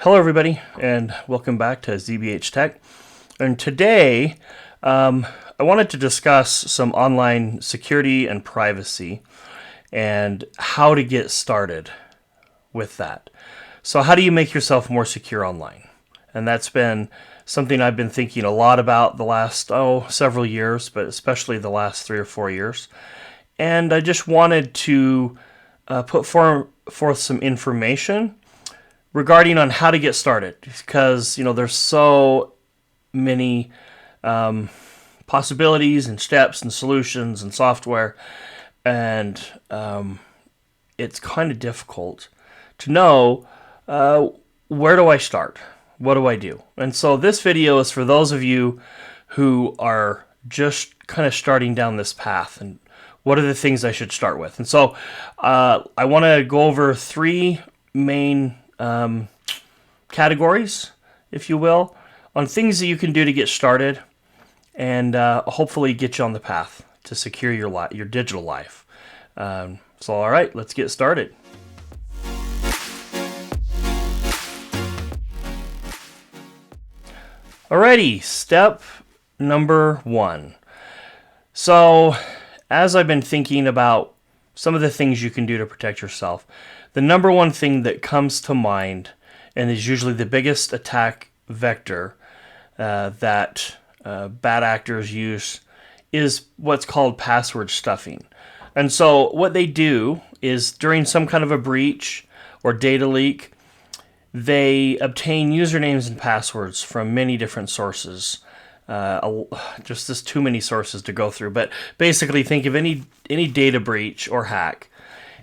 Hello, everybody, and welcome back to ZBH Tech. And today, I wanted to discuss some online security and privacy and how to get started with that. So, how do you make yourself more secure online? And that's been something I've been thinking a lot about the last, several years, but especially the last 3 or 4 years. And I just wanted to put forth some information regarding on how to get started, because there's so many possibilities and steps and solutions and software, and it's kind of difficult to know where do I start, what do I do. And so this video is for those of you who are just kind of starting down this path, and what are the things I should start with. And so I want to go over three main categories, if you will, on things that you can do to get started and hopefully get you on the path to secure your digital life. So, all right, let's get started. Alrighty, step number 1. So, as I've been thinking about some of the things you can do to protect yourself, the number one thing that comes to mind, and is usually the biggest attack vector that bad actors use, is what's called password stuffing. And so what they do is, during some kind of a breach or data leak, they obtain usernames and passwords from many different sources. Just too many sources to go through. But basically, think of any data breach or hack,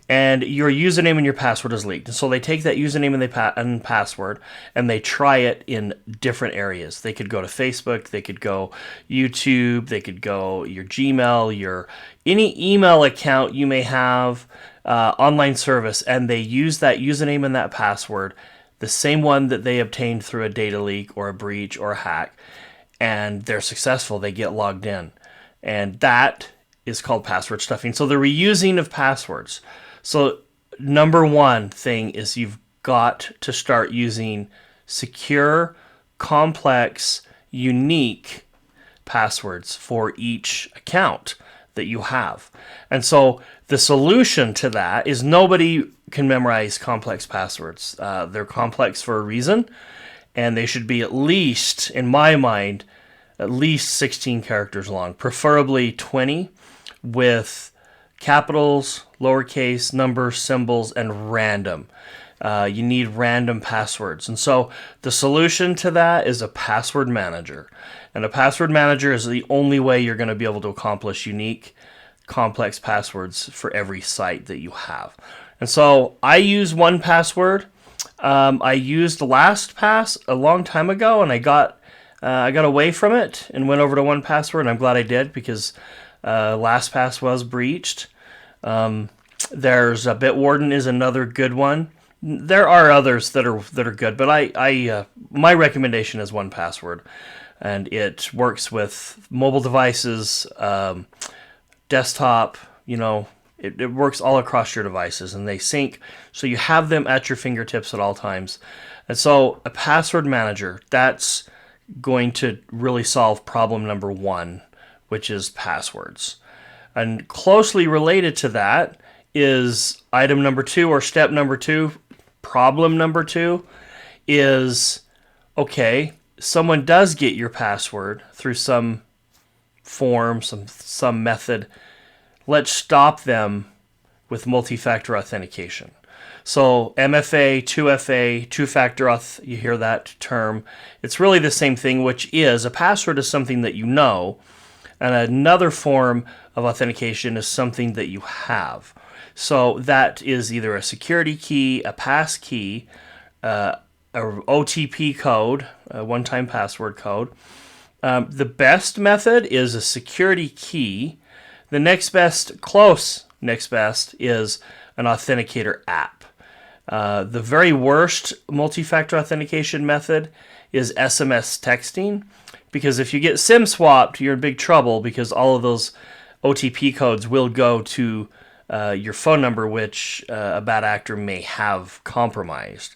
and your username and your password is leaked. And so they take that username and password, and they try it in different areas. They could go to Facebook, they could go YouTube, they could go your Gmail, any email account you may have, online service, and they use that username and that password, the same one that they obtained through a data leak or a breach or a hack, and they're successful. They get logged in, and that is called password stuffing. So the reusing of passwords. So number one thing is, you've got to start using secure, complex, unique passwords for each account that you have. And so the solution to that is, nobody can memorize complex passwords. They're complex for a reason, and they should be, at least, in my mind, at least 16 characters long, preferably 20, with capitals, lowercase, numbers, symbols, and random. You need random passwords. And so the solution to that is a password manager. And a password manager is the only way you're going to be able to accomplish unique, complex passwords for every site that you have. And so I use 1Password. I used LastPass a long time ago, and I got away from it and went over to 1Password, and I'm glad I did, because LastPass was breached. There's Bitwarden is another good one. There are others that are good, but I my recommendation is 1Password, and it works with mobile devices, desktop. It works all across your devices, and they sync, so you have them at your fingertips at all times. And so a password manager, that's going to really solve problem number 1, which is passwords. And closely related to that is item number 2, or step number 2, problem number 2, is, okay, someone does get your password through some form, some method. Let's stop them with multi-factor authentication. So MFA, 2FA, two-factor auth, you hear that term. It's really the same thing, which is, a password is something that you know, and another form of authentication is something that you have. So that is either a security key, a pass key, a OTP code, a one-time password code. The best method is a security key. The next best is an authenticator app. The very worst multi-factor authentication method is SMS texting, because if you get SIM swapped, you're in big trouble, because all of those OTP codes will go to your phone number, which a bad actor may have compromised.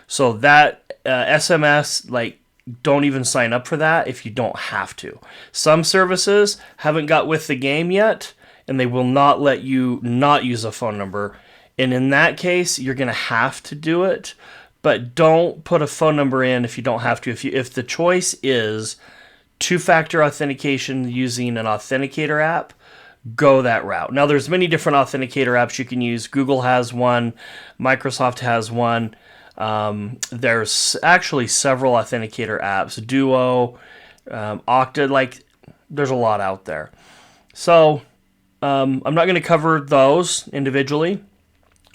So that SMS, like, don't even sign up for that if you don't have to. Some services haven't got with the game yet, and they will not let you not use a phone number. And in that case, you're going to have to do it. But don't put a phone number in if you don't have to. If the choice is two-factor authentication using an authenticator app, go that route. Now, there's many different authenticator apps you can use. Google has one. Microsoft has one. There's actually several authenticator apps. Duo, Okta, like, there's a lot out there. So I'm not going to cover those individually,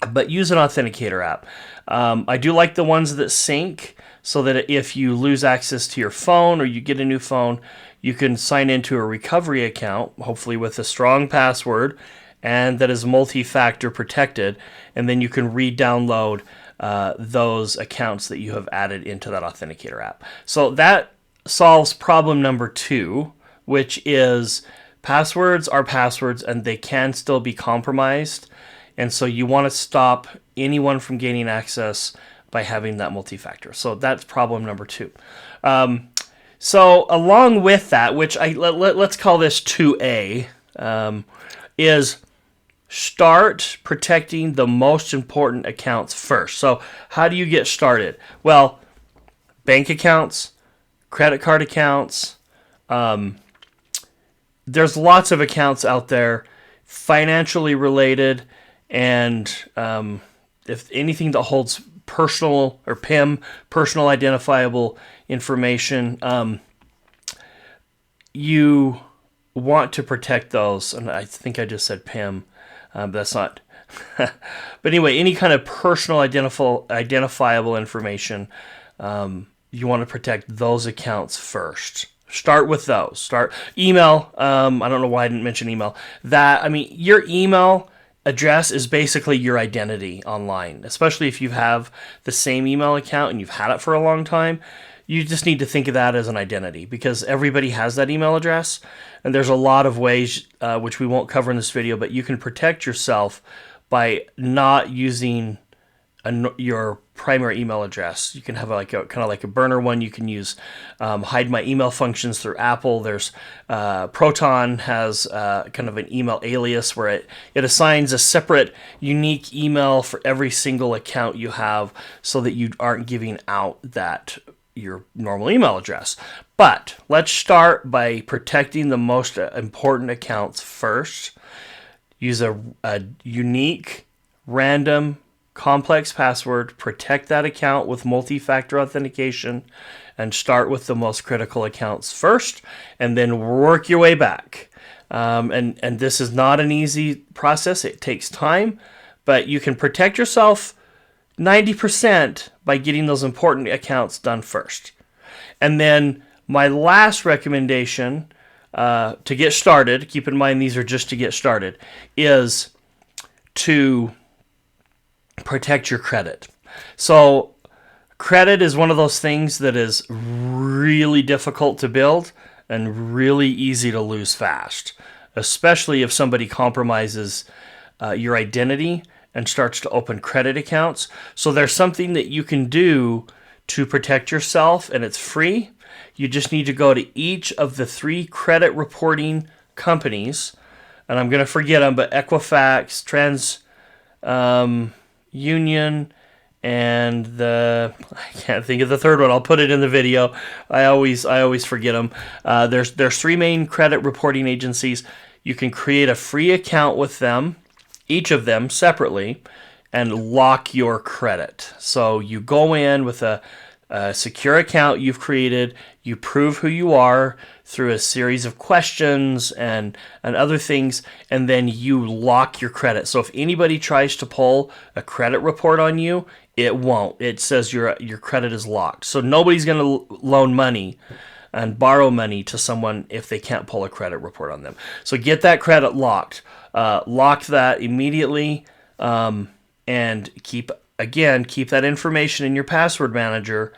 but use an authenticator app. I do like the ones that sync, so that if you lose access to your phone or you get a new phone, you can sign into a recovery account, hopefully with a strong password, and that is multi-factor protected, and then you can re-download those accounts that you have added into that authenticator app. So that solves problem number 2, which is passwords are passwords and they can still be compromised. And so you want to stop anyone from gaining access by having that multi-factor. So that's problem number 2. So along with that, which let's call this 2A, is start protecting the most important accounts first. So how do you get started? Well, bank accounts, credit card accounts, there's lots of accounts out there, financially related, and if anything that holds personal or PIM, personal identifiable information, you want to protect those. And I think I just said PIM, but that's not. But anyway, any kind of personal identifiable information, you want to protect those accounts first. Start with those. Start email. I don't know why I didn't mention email. Your email address is basically your identity online, especially if you have the same email account and you've had it for a long time. You just need to think of that as an identity because everybody has that email address. And there's a lot of ways, which we won't cover in this video, but you can protect yourself by not using your primary email address. You can have kind of like a burner one. You can use hide my email functions through Apple. There's Proton has kind of an email alias where it assigns a separate unique email for every single account you have so that you aren't giving out your normal email address. But let's start by protecting the most important accounts first. Use a unique, random, complex password, protect that account with multi-factor authentication, and start with the most critical accounts first, and then work your way back. And this is not an easy process. It takes time, but you can protect yourself 90% by getting those important accounts done first. And then my last recommendation to get started, keep in mind these are just to get started, is to protect your credit. So credit is one of those things that is really difficult to build and really easy to lose fast, especially if somebody compromises your identity and starts to open credit accounts. So there's something that you can do to protect yourself, and it's free. You just need to go to each of the 3 credit reporting companies, and I'm going to forget them, but Equifax, Union, and I can't think of the third one. I'll put it in the video. I always forget them. There's 3 main credit reporting agencies. You can create a free account with them, each of them separately, and lock your credit. So you go in with a secure account you've created. You prove who you are through a series of questions and other things, and then you lock your credit. So if anybody tries to pull a credit report on you, it won't. It says your credit is locked. So nobody's going to loan money and borrow money to someone if they can't pull a credit report on them. So get that credit locked. Lock that immediately, and keep that information in your password manager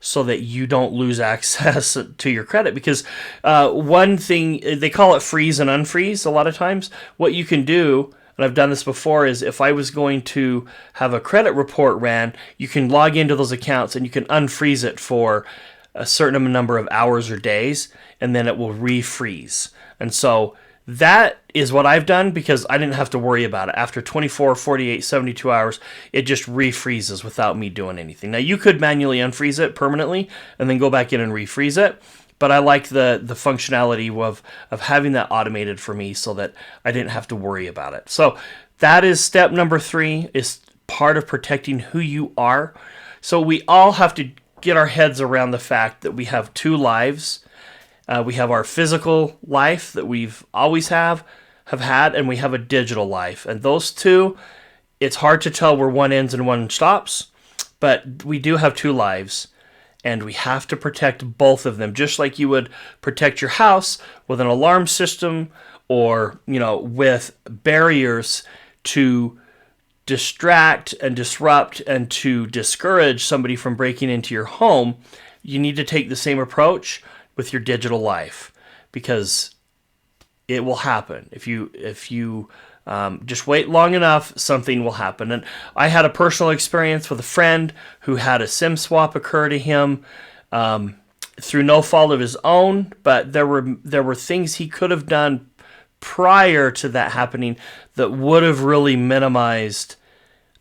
so that you don't lose access to your credit. Because one thing, they call it freeze and unfreeze a lot of times. What you can do, and I've done this before, is if I was going to have a credit report ran, you can log into those accounts and you can unfreeze it for a certain number of hours or days, and then it will refreeze. And so that is what I've done because I didn't have to worry about it. After 24, 48, 72 hours, it just refreezes without me doing anything. Now, you could manually unfreeze it permanently and then go back in and refreeze it. But I like the functionality of having that automated for me so that I didn't have to worry about it. So that is step number 3, is part of protecting who you are. So we all have to get our heads around the fact that we have 2 lives. We have our physical life that we've always have had, and we have a digital life. And those 2, it's hard to tell where one ends and one stops, but we do have 2 lives. And we have to protect both of them, just like you would protect your house with an alarm system or, with barriers to distract and disrupt and to discourage somebody from breaking into your home. You need to take the same approach with your digital life, because it will happen. If you just wait long enough, something will happen. And I had a personal experience with a friend who had a SIM swap occur to him through no fault of his own, but there were things he could have done prior to that happening that would have really minimized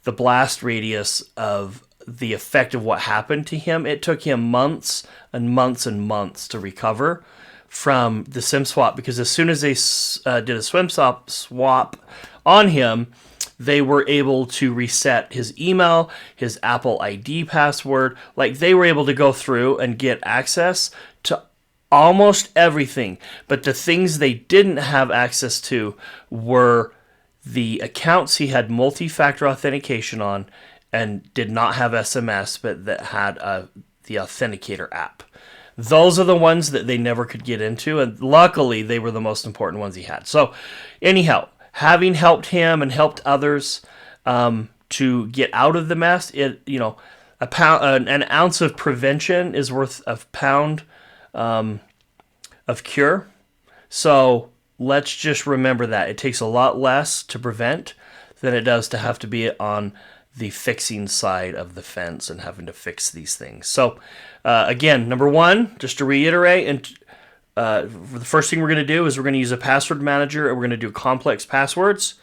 the blast radius of the effect of what happened to him. It took him months and months and months to recover from the SIM swap, because as soon as they did a SIM swap on him, they were able to reset his email, his Apple ID password. Like, they were able to go through and get access to almost everything. But the things they didn't have access to were the accounts he had multi-factor authentication on and did not have SMS, but that had the Authenticator app. Those are the ones that they never could get into, and luckily they were the most important ones he had. So anyhow, having helped him and helped others to get out of the mess, an ounce of prevention is worth a pound of cure. So let's just remember that. It takes a lot less to prevent than it does to have to be on the fixing side of the fence and having to fix these things. So again, number 1, just to reiterate, and the first thing we're going to do is we're going to use a password manager, and we're going to do complex passwords,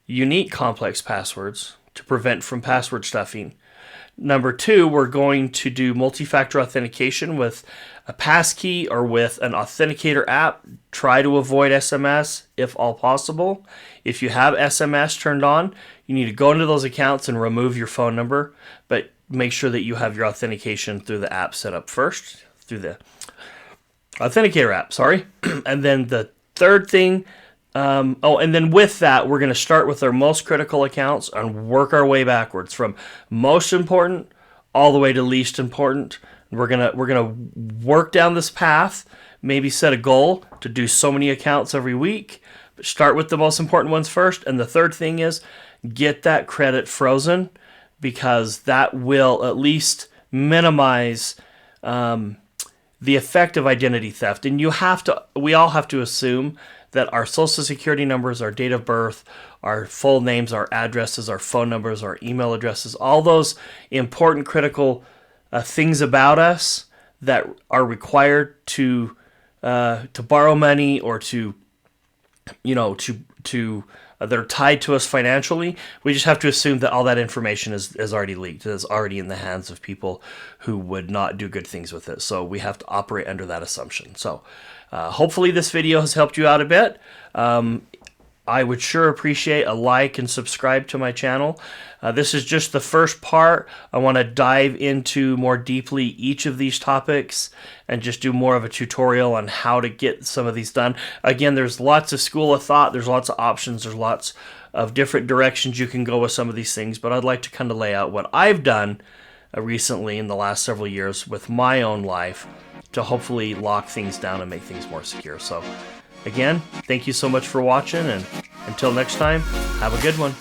unique complex passwords, to prevent from password stuffing. Number 2, we're going to do multi-factor authentication with a passkey or with an authenticator app. Try to avoid SMS if all possible. If you have SMS turned on, you need to go into those accounts and remove your phone number, but make sure that you have your authentication through the app set up first, through the authenticator app, And then the third thing, and then with that, we're going to start with our most critical accounts and work our way backwards from most important all the way to least important. We're gonna work down this path, maybe set a goal to do so many accounts every week, but start with the most important ones first. And the third thing is get that credit frozen, because that will at least minimize the effect of identity theft. And we all have to assume that our social security numbers, our date of birth, our full names, our addresses, our phone numbers, our email addresses, all those important, critical things about us that are required to borrow money or to that are tied to us financially. We just have to assume that all that information is already leaked, is already in the hands of people who would not do good things with it. So we have to operate under that assumption. So hopefully this video has helped you out a bit. I would sure appreciate a like and subscribe to my channel. This is just the first part. I want to dive into more deeply each of these topics and just do more of a tutorial on how to get some of these done. Again, there's lots of school of thought. There's lots of options. There's lots of different directions you can go with some of these things. But I'd like to kind of lay out what I've done recently in the last several years with my own life to hopefully lock things down and make things more secure. So again, thank you so much for watching, and until next time, have a good one.